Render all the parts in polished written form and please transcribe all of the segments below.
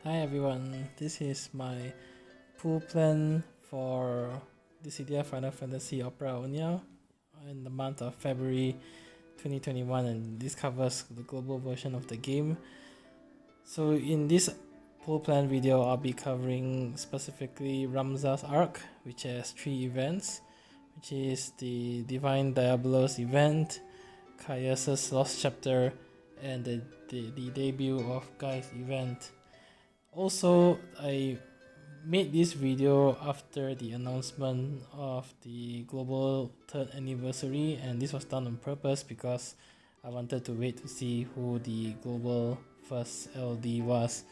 Hi everyone, this is my pool plan for the CDF Final Fantasy Opera Onia in the month of February 2021, and this covers the global version of the game. So in this pool plan video, I'll be covering specifically Ramza's arc, which has 3 events, which is the Divine Diablos event, Caius' Lost Chapter, and the debut of Guy's event. Also, I made this video after the announcement of the global 3rd anniversary, and this was done on purpose because I wanted to wait to see who the global first LD was.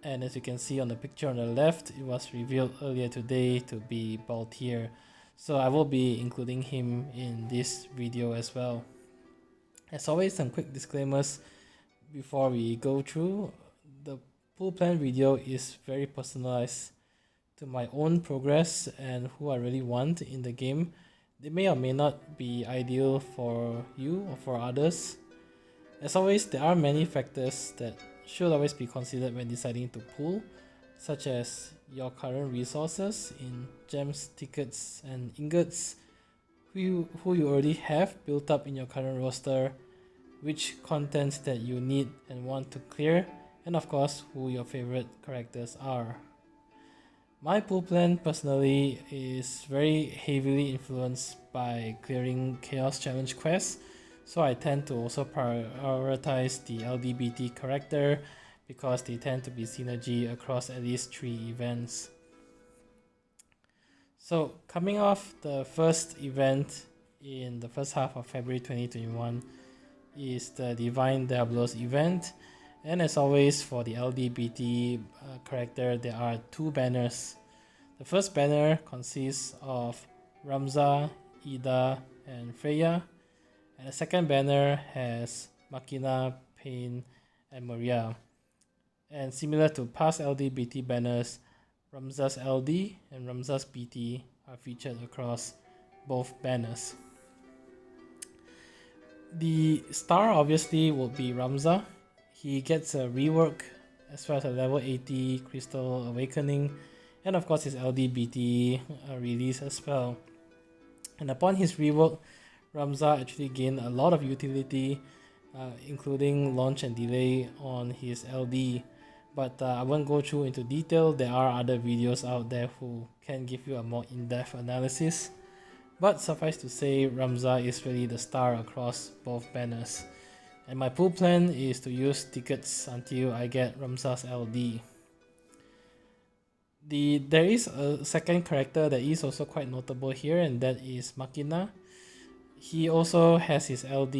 And as you can see on the picture on the left, it was revealed earlier today to be Balthier. So I will be including him in this video as well. As always, some quick disclaimers before we go through. The pool plan video is very personalized to my own progress and who I really want in the game. They may or may not be ideal for you or for others. As always, there are many factors that should always be considered when deciding to pool, such as your current resources in gems, tickets, and ingots, who you already have built up in your current roster, which contents that you need and want to clear, and of course who your favorite characters are. My pool plan personally is very heavily influenced by clearing Chaos Challenge quests, so I tend to also prioritize the LGBT character because they tend to be synergy across at least 3 events. So coming off the first event in the first half of February 2021 is the Divine Diablos event, and as always for the LGBT character there are 2 banners. The first banner consists of Ramza, Ida, and Freya, and the second banner has Makina, Pain, and Maria. And similar to past LGBT banners, Ramza's LD and Ramza's BT are featured across both banners. The star obviously will be Ramza. He gets a rework as well as a level 80 Crystal Awakening, and of course his LDBT release as well. And upon his rework, Ramza actually gained a lot of utility, including launch and delay on his LD. But I won't go through into detail. There are other videos out there who can give you a more in-depth analysis. But suffice to say, Ramza is really the star across both banners. And my pool plan is to use tickets until I get Ramza's LD. There is a second character that is also quite notable here, and that is Makina. He also has his LD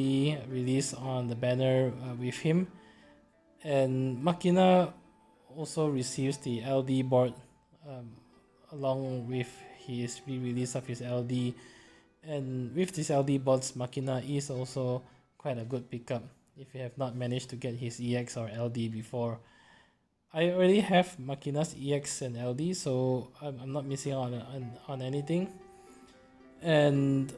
released on the banner with him, and Makina also receives the LD board along with his re-release of his LD. And with these LD boards, Makina is also quite a good pickup if you have not managed to get his EX or LD before. I already have Makina's EX and LD, so I'm not missing on anything. And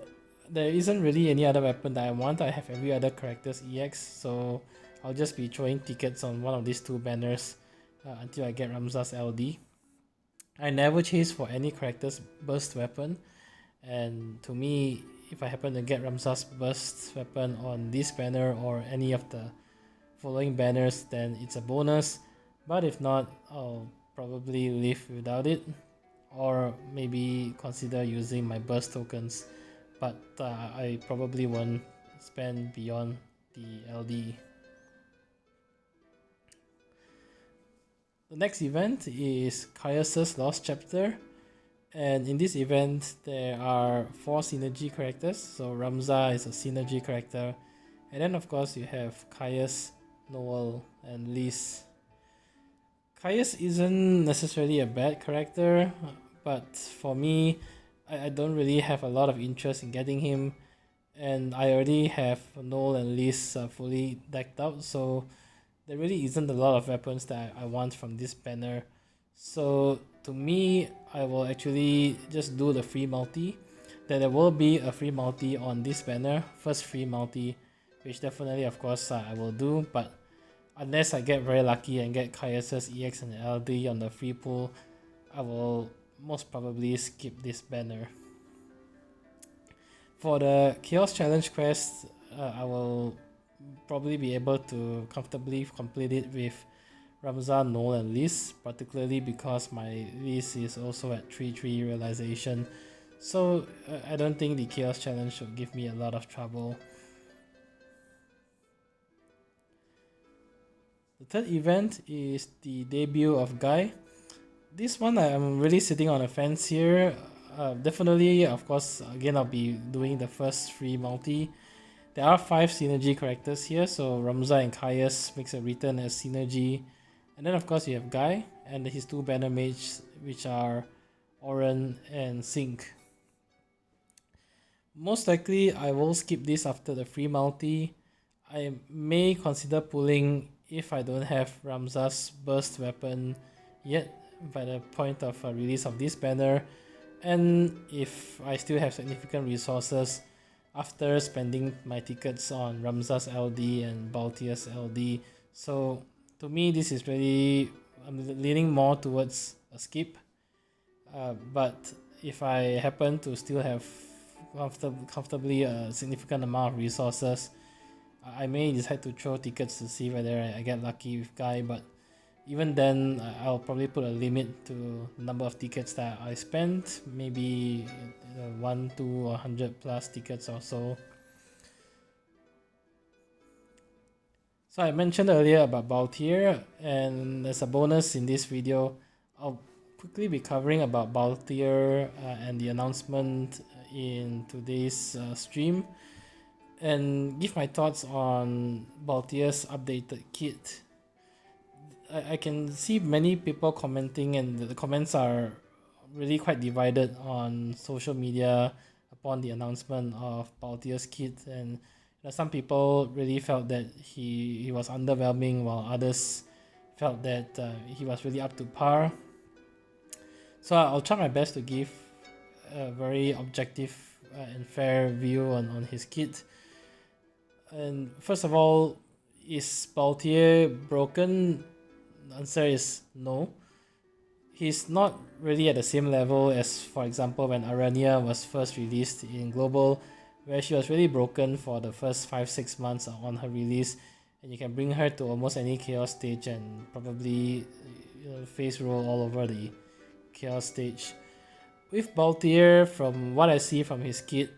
there isn't really any other weapon that I want. I have every other character's EX, so I'll just be throwing tickets on one of these 2 banners until I get Ramza's LD. I never chase for any character's burst weapon, and to me, if I happen to get Ramza's burst weapon on this banner or any of the following banners, then it's a bonus. But if not, I'll probably live without it, or maybe consider using my burst tokens, but I probably won't spend beyond the LD. The next event is Caius' Lost Chapter, and in this event there are 4 synergy characters. So Ramza is a synergy character, and then of course you have Caius, Noel, and Liz. Caius isn't necessarily a bad character, but for me, I don't really have a lot of interest in getting him, and I already have Noel and Liz fully decked out, so there really isn't a lot of weapons that I want from this banner. So to me, I will actually just do the free multi. There will be a free multi on this banner, first free multi, which definitely of course I will do, but unless I get very lucky and get Caius's EX and LD on the free pool, I will most probably skip this banner. For the Chaos Challenge quest, I will probably be able to comfortably complete it with Ramza, Noel, and Liz, particularly because my Liz is also at 3-3 realization. So I don't think the Chaos Challenge should give me a lot of trouble. The third event is the debut of Guy. This one I'm really sitting on a fence here. Definitely, of course, again I'll be doing the first free multi. There are 5 synergy characters here, so Ramza and Caius makes a return as synergy. And then of course you have Guy and his 2 banner mages, which are Oren and Sync. Most likely I will skip this after the free multi. I may consider pulling if I don't have Ramza's burst weapon yet by the point of release of this banner, and if I still have significant resources after spending my tickets on Ramza's LD and Balthier's LD. So to me this is really, I'm leaning more towards a skip, but if I happen to still have comfortably a significant amount of resources, I may decide to throw tickets to see whether I get lucky with Guy, but even then I'll probably put a limit to the number of tickets that I spend, maybe 1, 2, or 100 plus tickets or so. So I mentioned earlier about Balthier, and as a bonus in this video, I'll quickly be covering about Balthier and the announcement in today's stream, and give my thoughts on Balthier's updated kit. I can see many people commenting, and the comments are really quite divided on social media upon the announcement of Balthier's kit, and some people really felt that he was underwhelming, while others felt that he was really up to par. So I'll try my best to give a very objective and fair view on his kit. And first of all, is Balthier broken? The answer is no. He's not really at the same level as, for example, when Arania was first released in Global, where she was really broken for the first 5-6 months on her release, and you can bring her to almost any Chaos stage and probably face roll all over the Chaos stage. With Balthier, from what I see from his kit,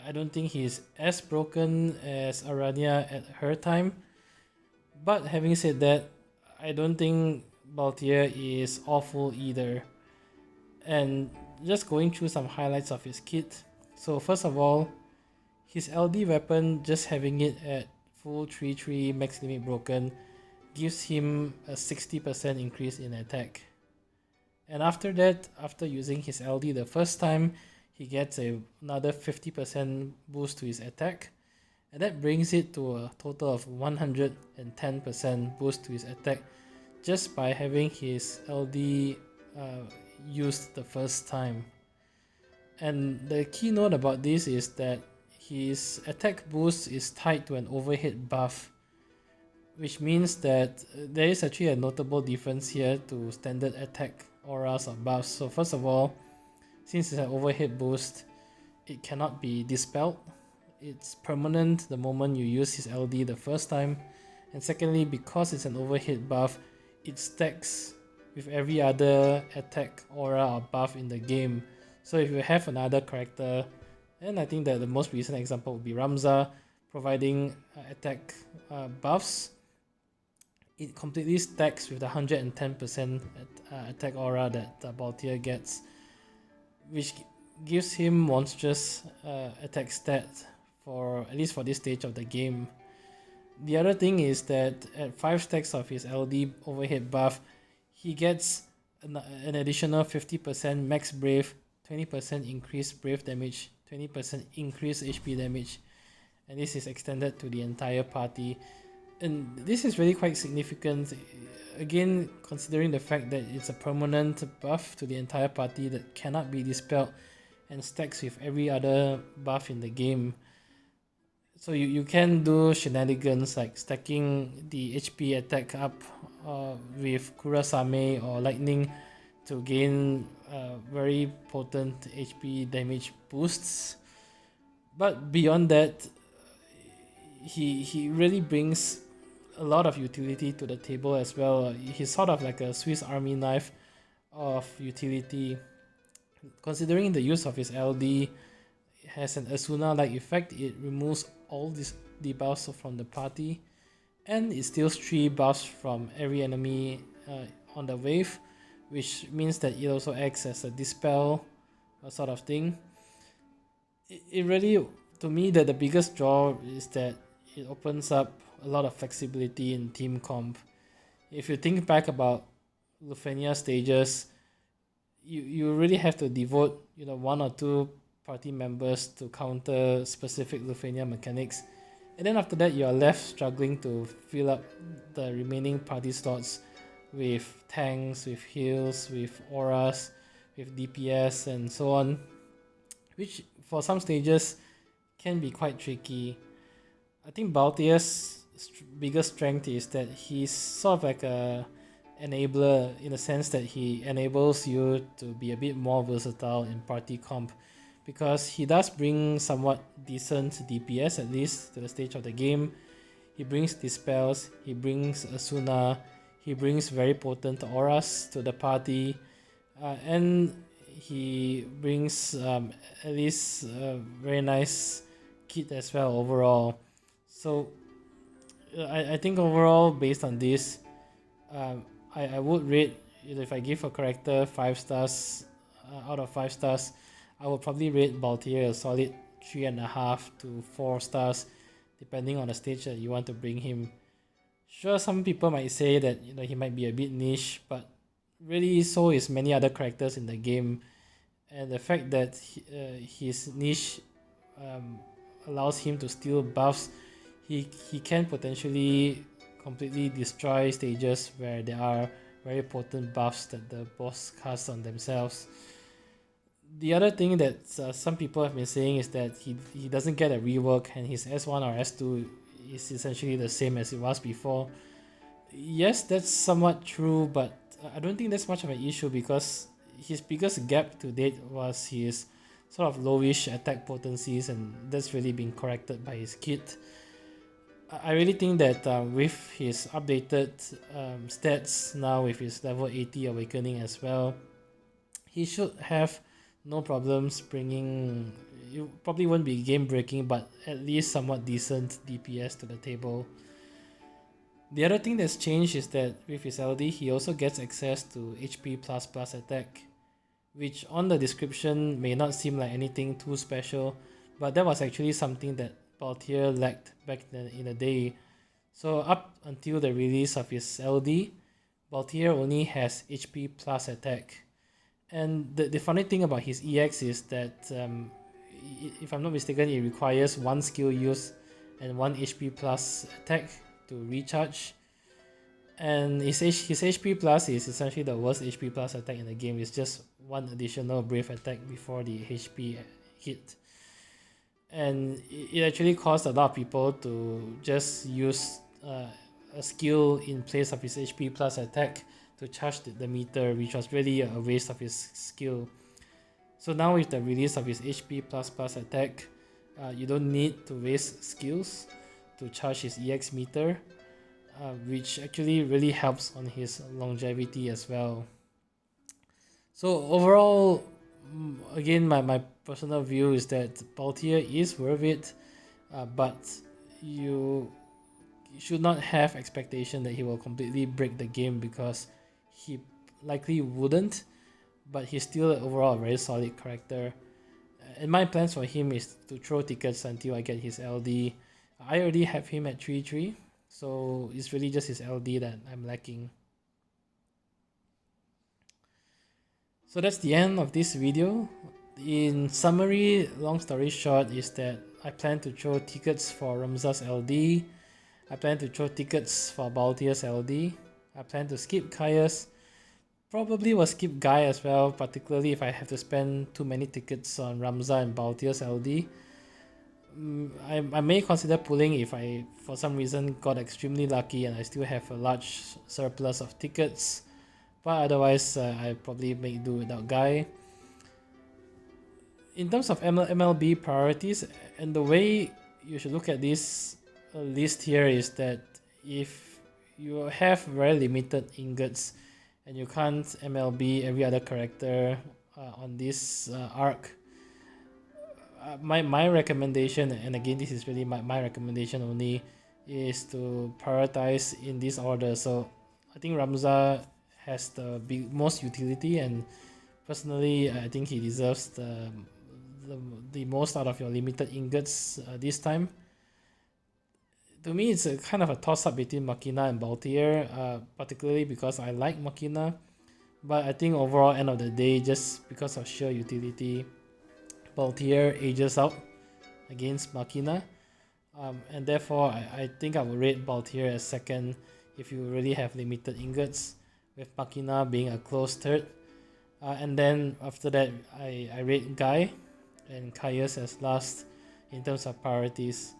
I don't think he's as broken as Arania at her time. But having said that, I don't think Balthier is awful either. And just going through some highlights of his kit. So first of all, his LD weapon, just having it at full 3-3 max limit broken, gives him a 60% increase in attack. And after that, after using his LD the first time, he gets another 50% boost to his attack, and that brings it to a total of 110% boost to his attack just by having his LD used the first time. And the key note about this is that his attack boost is tied to an overhead buff, which means that there is actually a notable difference here to standard attack auras or buffs. So first of all, since it's an overhead boost, it cannot be dispelled. It's permanent the moment you use his LD the first time. And secondly, because it's an overhead buff, it stacks with every other attack aura or buff in the game. So if you have another character, and I think that the most recent example would be Ramza, providing attack buffs, it completely stacks with the 110% attack aura that Balthier gets, which gives him monstrous attack stat for at least for this stage of the game. The other thing is that at 5 stacks of his LD overhead buff, he gets an additional 50% max brave, 20% increased brave damage, 20% increased HP damage, and this is extended to the entire party. And this is really quite significant, again considering the fact that it's a permanent buff to the entire party that cannot be dispelled and stacks with every other buff in the game. So you can do shenanigans like stacking the HP attack up with Kurasame or Lightning to gain very potent HP damage boosts. But beyond that, he really brings a lot of utility to the table as well. He's sort of like a Swiss Army knife of utility. Considering the use of his LD has an Asuna-like effect, it removes all these debuffs from the party, and it steals 3 buffs from every enemy on the wave, which means that it also acts as a dispel sort of thing. It really, to me, that the biggest draw is that it opens up a lot of flexibility in team comp. If you think back about Lufenia stages, you really have to devote 1 or 2 party members to counter specific Lufenia mechanics, and then after that you are left struggling to fill up the remaining party slots with tanks, with heals, with auras, with DPS and so on, which for some stages can be quite tricky. I think Balthier's biggest strength is that he's sort of like a enabler, in the sense that he enables you to be a bit more versatile in party comp, because he does bring somewhat decent DPS, at least to the stage of the game. He brings dispels, he brings Asuna, he brings very potent auras to the party, and he brings at least a very nice kit as well overall. So I think overall, based on this, I would rate, if I give a character 5 stars out of 5 stars, I would probably rate Balthier a solid 3.5 to 4 stars, depending on the stage that you want to bring him. Sure, some people might say that he might be a bit niche, but really so is many other characters in the game, and the fact that his niche allows him to steal buffs, he can potentially completely destroy stages where there are very potent buffs that the boss casts on themselves. The other thing that some people have been saying is that he doesn't get a rework, and his S1 or S2 is essentially the same as it was before. Yes, that's somewhat true, but I don't think that's much of an issue, because his biggest gap to date was his sort of lowish attack potencies, and that's really been corrected by his kit. I really think that with his updated stats now, with his level 80 awakening as well, he should have no problems bringing, you probably won't be game breaking, but at least somewhat decent DPS to the table. The other thing that's changed is that with his LD, he also gets access to HP++ attack, which on the description may not seem like anything too special, but that was actually something that Balthier lacked back in the day. So up until the release of his LD, Balthier only has HP plus attack. And the funny thing about his EX is that, if I'm not mistaken, it requires 1 skill use and 1 HP plus attack to recharge. And his HP plus is essentially the worst HP plus attack in the game. It's just 1 additional brave attack before the HP hit. And it actually caused a lot of people to just use a skill in place of his HP plus attack to charge the meter, which was really a waste of his skill. So now with the release of his HP plus attack, you don't need to waste skills to charge his EX meter, which actually really helps on his longevity as well. So overall, again, my personal view is that Balthier is worth it, but you should not have expectation that he will completely break the game, because he likely wouldn't, but he's still overall a very solid character. And my plans for him is to throw tickets until I get his LD. I already have him at 3-3, so it's really just his LD that I'm lacking. So that's the end of this video. In summary, long story short, is that I plan to throw tickets for Ramza's LD. I plan to throw tickets for Balthier's LD. I plan to skip Kaya's. Probably will skip Guy as well, particularly if I have to spend too many tickets on Ramza and Balthier's LD. I may consider pulling if I for some reason got extremely lucky and I still have a large surplus of tickets, but otherwise I probably may do without Guy. In terms of MLB priorities, and the way you should look at this list here is that if you have very limited ingots and you can't MLB every other character on this arc, my recommendation, and again this is really my recommendation only, is to prioritize in this order. So I think Ramza has the most utility, and personally I think he deserves the most out of your limited ingots this time. To me, it's a kind of a toss-up between Machina and Balthier, particularly because I like Machina, but I think overall, end of the day, just because of sheer utility, Balthier ages out against Machina, and therefore I think I would rate Balthier as second if you really have limited ingots, with Machina being a close third, and then after that I rate Guy and Caius as last in terms of priorities.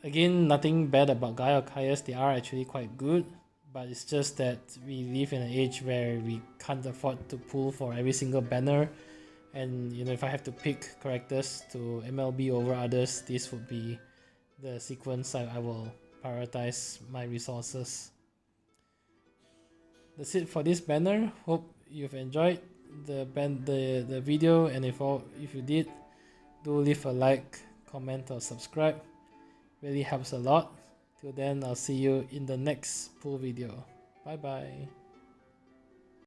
Again, nothing bad about Guy or Caius, they are actually quite good, but it's just that we live in an age where we can't afford to pull for every single banner, and if I have to pick characters to MLB over others, this would be the sequence I will prioritize my resources. That's it for this banner. Hope you've enjoyed the video, and if you did, do leave a like, comment or subscribe. Really helps a lot. Till then, I'll see you in the next pool video. Bye bye.